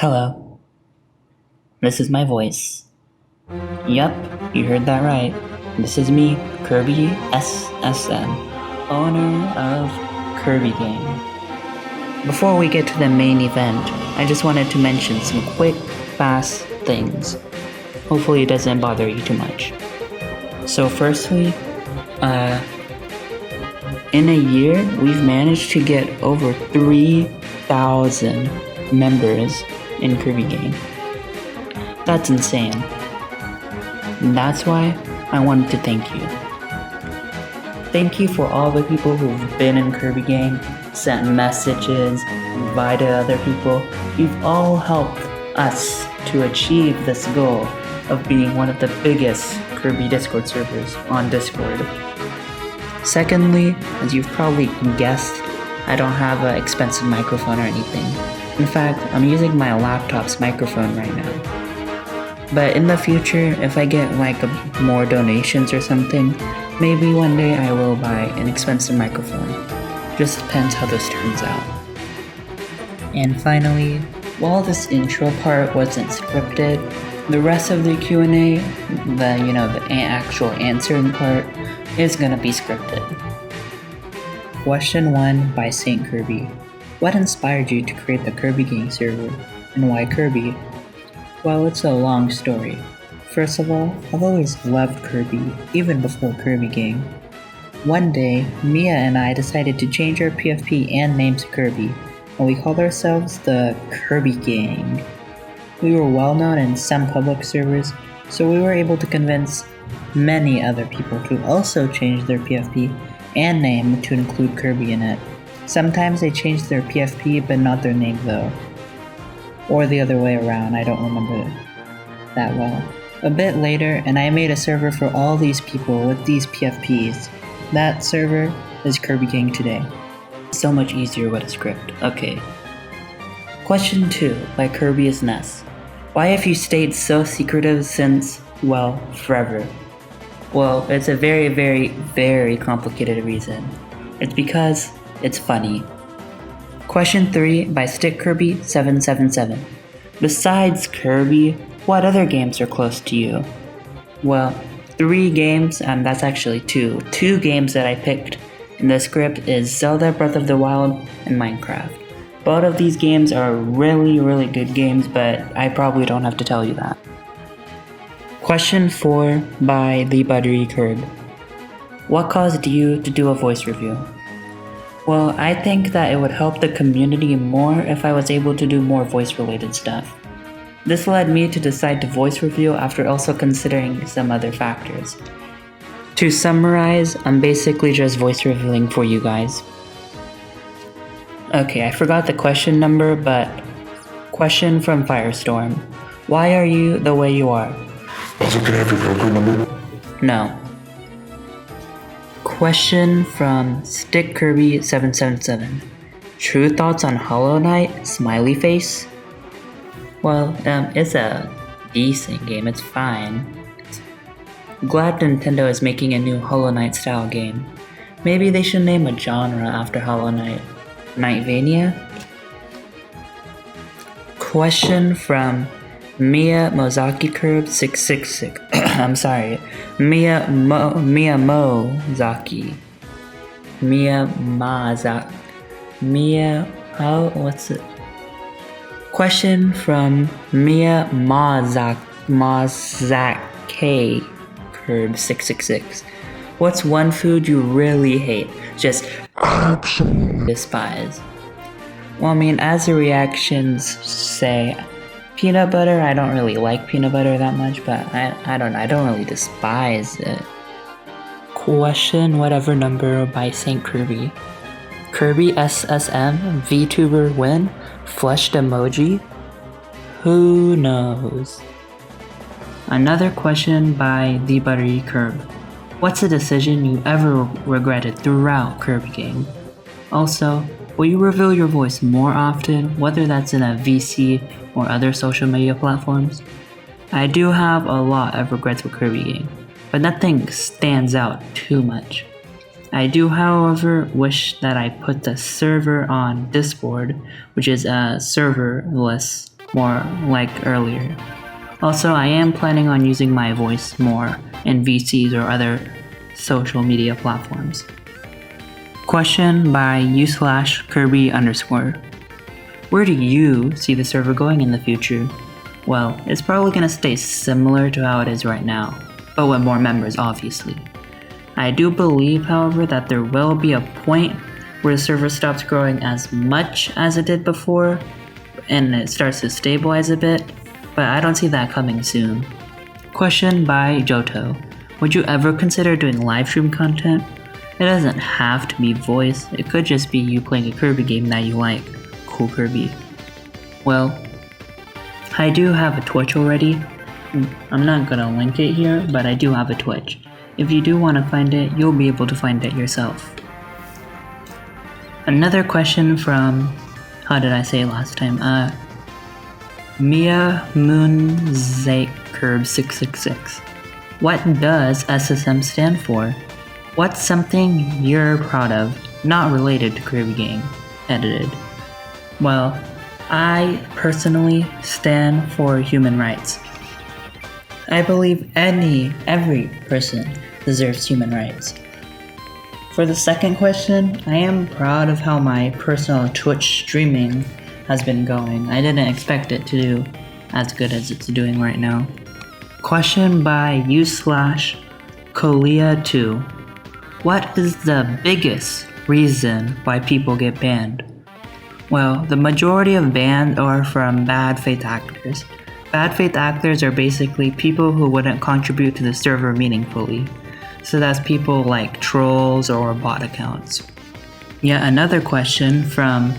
Hello. This is my voice. Yup, you heard that right. This is me, KirbySSM, owner of Kirby Game. Before we get to the main event, I just wanted to mention some quick, fast things. Hopefully it doesn't bother you too much. So firstly, in a year, we've managed to get over 3,000 members in Kirby Game. That's insane. And that's why I wanted to thank you. Thank you for all the people who've been in Kirby Game, sent messages, invited other people. You've all helped us to achieve this goal of being one of the biggest Kirby Discord servers on Discord. Secondly, as you've probably guessed, I don't have an expensive microphone or anything. In fact, I'm using my laptop's microphone right now. But in the future, if I get more donations or something, maybe one day I will buy an expensive microphone. Just depends how this turns out. And finally, while this intro part wasn't scripted, the rest of the Q&A, the actual answering part, is gonna be scripted. Question 1 by St. Kirby. What inspired you to create the Kirby Gang server, and why Kirby? Well, it's a long story. First of all, I've always loved Kirby, even before Kirby Gang. One day, Mia and I decided to change our PFP and name to Kirby, and we called ourselves the Kirby Gang. We were well known in some public servers, so we were able to convince many other people to also change their PFP and name to include Kirby in it. Sometimes they changed their PFP but not their name though. Or the other way around, I don't remember that well. A bit later, and I made a server for all these people with these PFPs. That server is Kirby Gang today. So much easier with a script. Okay. Question 2 by KirbySSM. Why have you stayed so secretive since, well, forever? Well, it's a very, very, very complicated reason. It's because it's funny. Question 3 by StickKirby777. Besides Kirby, what other games are close to you? Well, 3 games, and that's actually 2. 2 games that I picked in the script is Zelda Breath of the Wild and Minecraft. Both of these games are really, really good games, but I probably don't have to tell you that. Question 4 by The Buttery Curb. What caused you to do a voice review? Well, I think that it would help the community more if I was able to do more voice-related stuff. This led me to decide to voice review after also considering some other factors. To summarize, I'm basically just voice reviewing for you guys. Okay, I forgot the question number, but question from Firestorm. Why are you the way you are? Also, can I have your Goku number? No. Question from StickKirby777. True thoughts on Hollow Knight? Smiley face? Well, it's a decent game, it's fine. Glad Nintendo is making a new Hollow Knight style game. Maybe they should name a genre after Hollow Knight. Nightvania? Question from Mia Mozaki Curb 666. I'm sorry. Mia Mozaki. What's it? Question from Mia Mozaki Curb 666. What's one food you really hate? Just despise. Well, I mean, as the reactions say, peanut butter, I don't really like peanut butter that much, but I don't really despise it. Question whatever number by St. Kirby. KirbySSM VTuber win? Flushed emoji? Who knows? Another question by The Buttery Curb. What's a decision you ever regretted throughout Kirby Game? Also, will you reveal your voice more often, whether that's in a VC or other social media platforms? I do have a lot of regrets with Kirby Game, but nothing stands out too much. I do, however, wish that I put the server on Discord, which is a serverless more like earlier. Also, I am planning on using my voice more in VCs or other social media platforms. Question by u/Kirby_. Where do you see the server going in the future? Well, it's probably going to stay similar to how it is right now, but with more members obviously. I do believe, however, that there will be a point where the server stops growing as much as it did before and it starts to stabilize a bit, but I don't see that coming soon. Question by Johto. Would you ever consider doing live stream content? It doesn't have to be voice, it could just be you playing a Kirby game that you like. Cool Kirby. Well, I do have a Twitch already. I'm not gonna link it here, but I do have a Twitch. If you do want to find it, you'll be able to find it yourself. Another question from, how did I say it last time? Mia Moonstruck666. What does SSM stand for? What's something you're proud of, not related to Kirby Gang? Edited. Well, I personally stand for human rights. I believe every person deserves human rights. For the second question, I am proud of how my personal Twitch streaming has been going. I didn't expect it to do as good as it's doing right now. Question by u/Kolia2. What is the biggest reason why people get banned? Well, the majority of bans are from bad faith actors. Bad faith actors are basically people who wouldn't contribute to the server meaningfully. So that's people like trolls or bot accounts. Yet another question from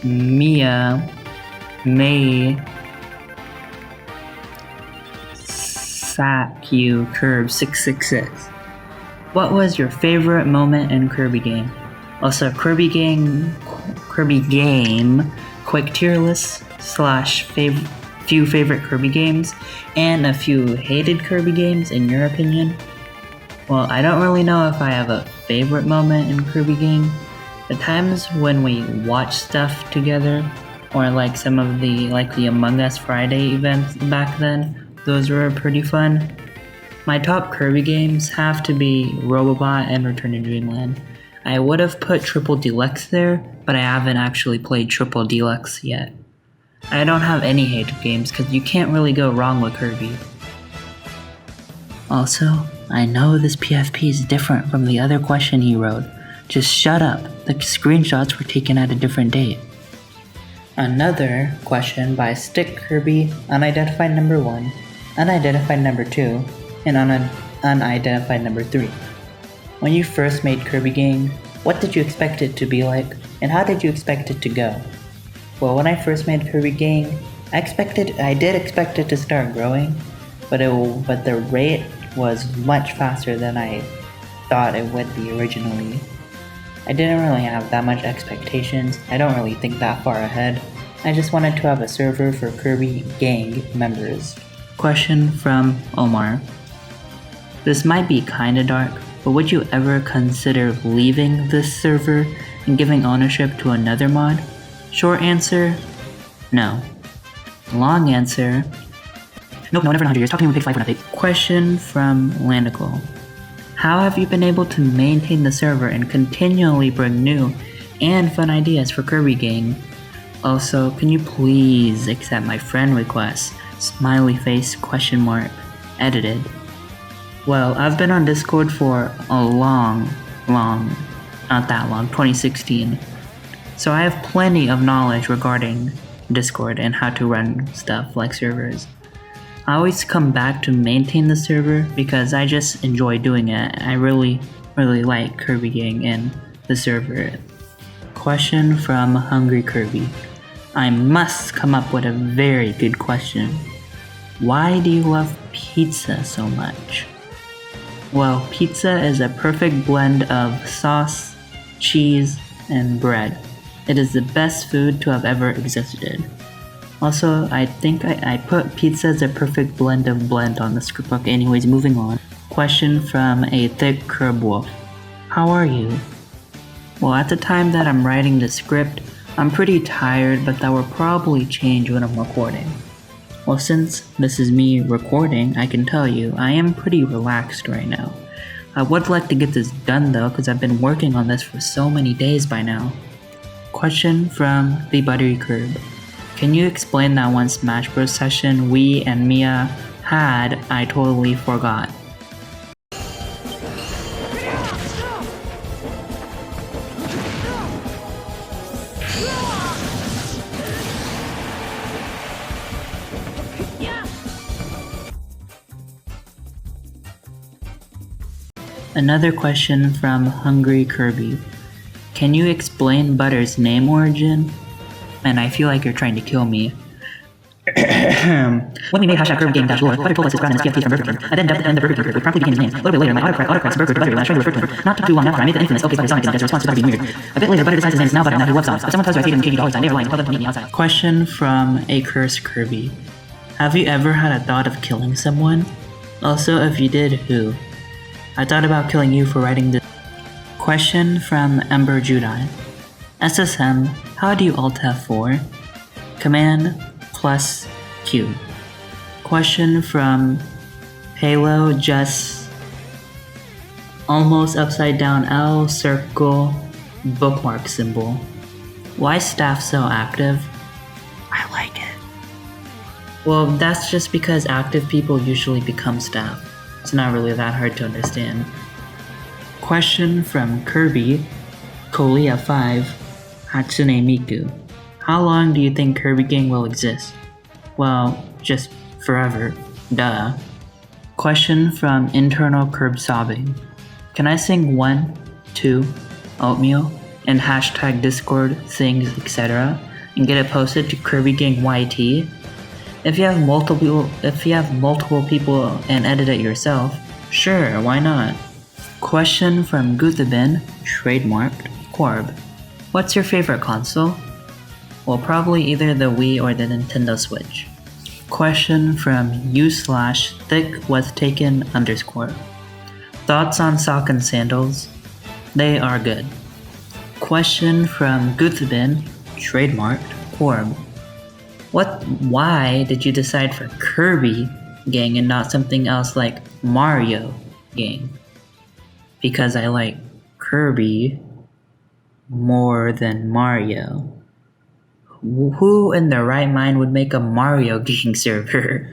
Mia May Curb666. What was your favorite moment in Kirby Game? Also, Kirby Game quick tier list / few favorite Kirby games and a few hated Kirby games in your opinion. Well, I don't really know if I have a favorite moment in Kirby Game. The times when we watch stuff together, or like some of the Among Us Friday events back then, those were pretty fun. My top Kirby games have to be Robobot and Return to Dreamland. I would have put Triple Deluxe there, but I haven't actually played Triple Deluxe yet. I don't have any hated games because you can't really go wrong with Kirby. Also, I know this PFP is different from the other question he wrote. Just shut up. The screenshots were taken at a different date. Another question by Stick Kirby, unidentified number 1, unidentified number 2, and unidentified number 3. When you first made Kirby Gang, what did you expect it to be like, and how did you expect it to go? Well, when I first made Kirby Gang, I did expect it to start growing, but the rate was much faster than I thought it would be originally. I didn't really have that much expectations. I don't really think that far ahead. I just wanted to have a server for Kirby Gang members. Question from Omar. This might be kinda dark, but would you ever consider leaving this server and giving ownership to another mod? Short answer, no. Long answer, nope, no, never in 100 years. Talk to me when Pix Life for an update. Question from Landicle. How have you been able to maintain the server and continually bring new and fun ideas for Kirby Gang? Also, can you please accept my friend request? Smiley face ? Edited. Well, I've been on Discord for a long, not that long, 2016. So I have plenty of knowledge regarding Discord and how to run stuff like servers. I always come back to maintain the server because I just enjoy doing it. I really like Kirby Gang and the server. Question from Hungry Kirby. I must come up with a very good question. Why do you love pizza so much? Well, pizza is a perfect blend of sauce, cheese, and bread. It is the best food to have ever existed. Also, I think I put pizza as a perfect blend on the script book. Anyways, moving on. Question from a thick curb wolf. How are you? Well, at the time that I'm writing the script, I'm pretty tired, but that will probably change when I'm recording. Well, since this is me recording, I can tell you I am pretty relaxed right now. I would like to get this done though, because I've been working on this for so many days by now. Question from the Buttery Curb. Can you explain that one Smash Bros session we and Mia had I totally forgot? Another question from Hungry Kirby. Can you explain Butter's name origin? And I feel like you're trying to kill me. When we made #KirbyGame-lore, Butter told us his brand is TFT from Burger King. I then dubbed the Burger King Group, which promptly became his name. A little bit later, my autocorrect Burger to Butter when I tried to refer to him. Not too long after, I made the infamous OK Butter Sonic as a response to Butter being weird. A bit later, Butter decides his name is now Butter and that he loves songs. But someone tells you I paid him $80 and they are lying. Tell them to meet me outside. Question from A Cursed Kirby. Have you ever had a thought of killing someone? Also, if you did, who? I thought about killing you for writing this. Question from Ember Judai. SSM, how do you alt F4? Command plus Q. Question from Halo Just almost upside down L circle bookmark symbol. Why staff so active? I like it. Well, that's just because active people usually become staff. It's not really that hard to understand. Question from Kirby, Kolia5, Hatsune Miku. How long do you think Kirby Gang will exist? Well, just forever. Duh. Question from Internal Curb Sobbing. Can I sing 1, 2, oatmeal, and hashtag Discord things, etc. and get it posted to Kirby Gang YT? If you have multiple people and edit it yourself, sure, why not? Question from Guthabin, trademarked, Corb. What's your favorite console? Well, probably either the Wii or the Nintendo Switch. Question from u/thick_was_taken_. Thoughts on sock and sandals? They are good. Question from Guthabin, trademarked, Corb. Why did you decide for Kirby Gang and not something else like Mario Gang? Because I like Kirby more than Mario. Who in their right mind would make a Mario Gang server?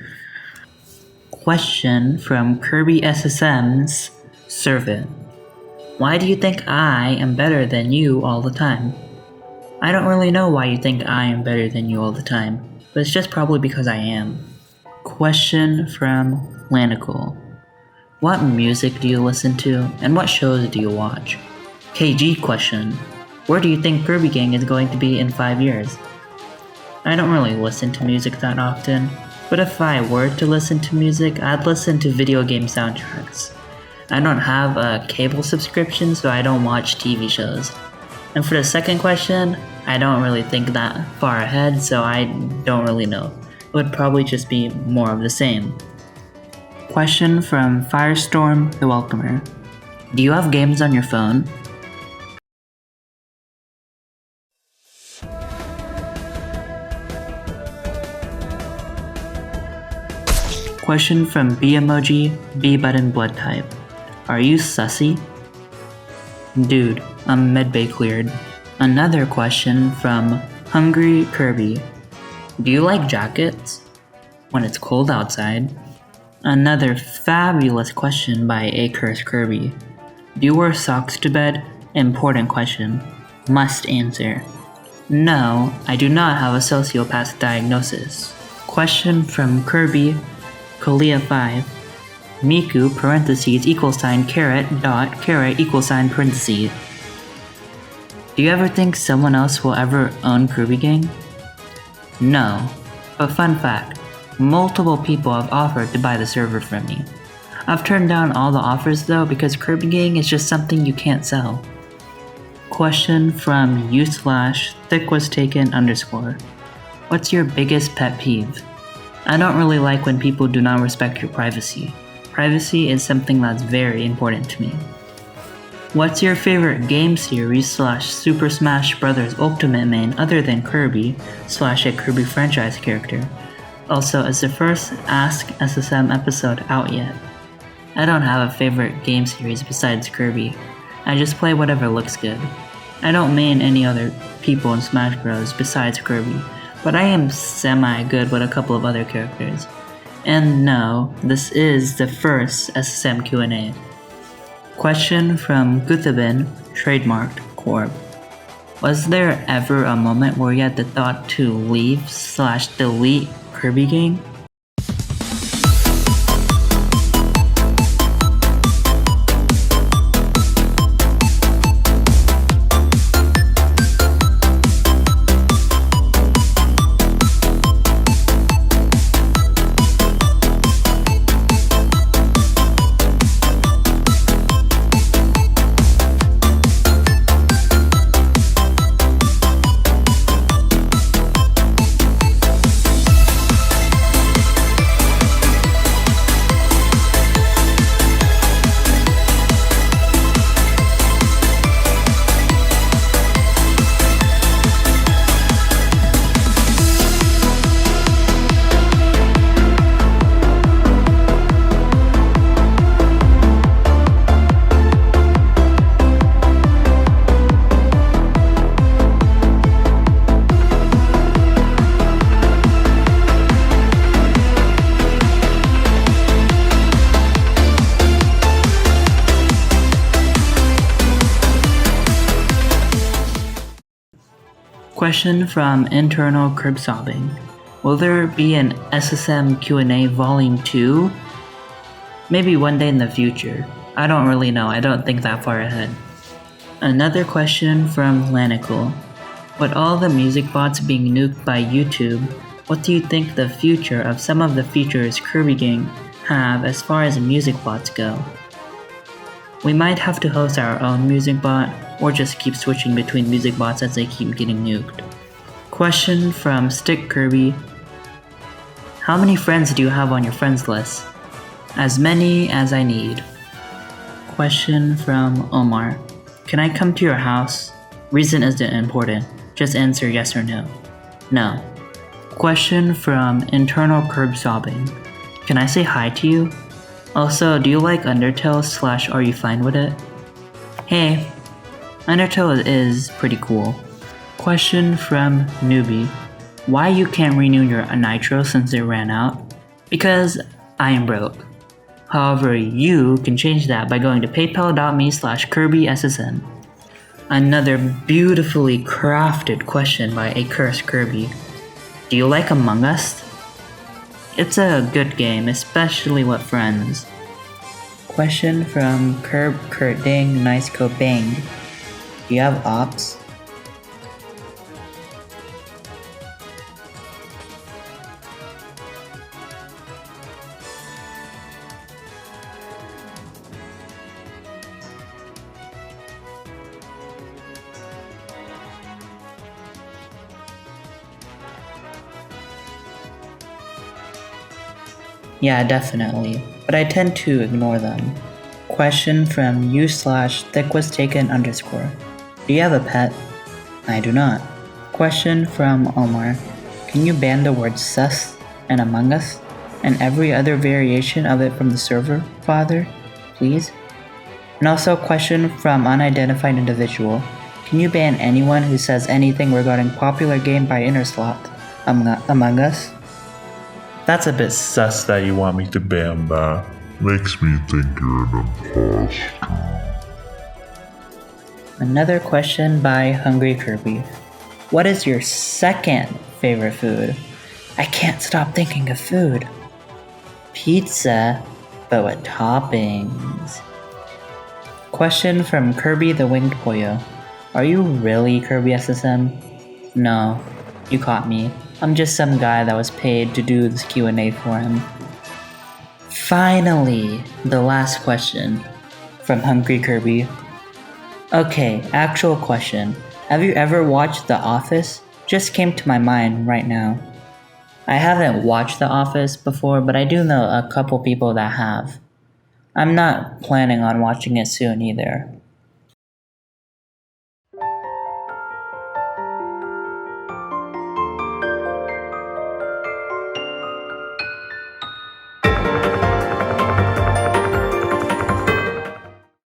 Question from KirbySSM's servant. Why do you think I am better than you all the time? I don't really know why you think I am better than you all the time, but it's just probably because I am. Question from Lanicle. What music do you listen to, and what shows do you watch? KG question. Where do you think Kirby Gang is going to be in 5 years? I don't really listen to music that often, but if I were to listen to music, I'd listen to video game soundtracks. I don't have a cable subscription, so I don't watch TV shows. And for the second question, I don't really think that far ahead, so I don't really know. It would probably just be more of the same. Question from Firestorm the Welcomer. Do you have games on your phone? Question from B emoji, B button blood type. Are you sussy? Dude, I'm medbay cleared. Another question from Hungry Kirby. Do you like jackets when it's cold outside? Another fabulous question by A Cursed Kirby. Do you wear socks to bed? Important question. Must answer. No, I do not have a sociopath diagnosis. Question from Kirby, Kolia5. Miku parentheses =, caret dot caret =, parentheses. Do you ever think someone else will ever own Kirby Gang? No, but fun fact, multiple people have offered to buy the server from me. I've turned down all the offers though because Kirby Gang is just something you can't sell. Question from u/thick_was_taken_. What's your biggest pet peeve? I don't really like when people do not respect your privacy. Privacy is something that's very important to me. What's your favorite game series / Super Smash Bros. Ultimate main other than Kirby / a Kirby franchise character? Also, is the first Ask SSM episode out yet? I don't have a favorite game series besides Kirby. I just play whatever looks good. I don't main any other people in Smash Bros. Besides Kirby, but I am semi-good with a couple of other characters. And no, this is the first SSM Q&A. Question from Guthabin, trademarked Corp. Was there ever a moment where you had the thought to leave / delete Kirby Gang? Question from internal Kirby sobbing. Will there be an SSM Q&A Volume 2? Maybe one day in the future. I don't really know, I don't think that far ahead. Another question from Lanical. With all the music bots being nuked by YouTube, what do you think the future of some of the features Kirby Gang have as far as music bots go? We might have to host our own music bot, or just keep switching between music bots as they keep getting nuked. Question from Stick Kirby. How many friends do you have on your friends list? As many as I need. Question from Omar. Can I come to your house? Reason isn't important. Just answer yes or no. No. Question from internal Kirby sobbing. Can I say hi to you? Also, do you like Undertale / are you fine with it? Hey, Undertale is pretty cool. Question from Newbie. Why you can't renew your Nitro since it ran out? Because I am broke. However, you can change that by going to paypal.me/KirbySSM. Another beautifully crafted question by a cursed Kirby. Do you like Among Us? It's a good game, especially with friends. Question from Curb Kurt Ding Nice Co Bang. Do you have ops? Yeah, definitely, but I tend to ignore them. Question from u/thickwastAken_. Do you have a pet? I do not. Question from Omar. Can you ban the word sus and Among Us and every other variation of it from the server, Father? Please? And also a question from unidentified individual. Can you ban anyone who says anything regarding popular game by Interslot, Among Us? That's a bit sus that you want me to ban that. Makes me think you're an imposter. Another question by Hungry Kirby. What is your second favorite food? I can't stop thinking of food. Pizza, but with toppings. Question from Kirby the Winged Pollo. Are you really KirbySSM? No, you caught me. I'm just some guy that was paid to do this Q&A for him. Finally, the last question from Hungry Kirby. Okay, actual question. Have you ever watched The Office? Just came to my mind right now. I haven't watched The Office before, but I do know a couple people that have. I'm not planning on watching it soon either.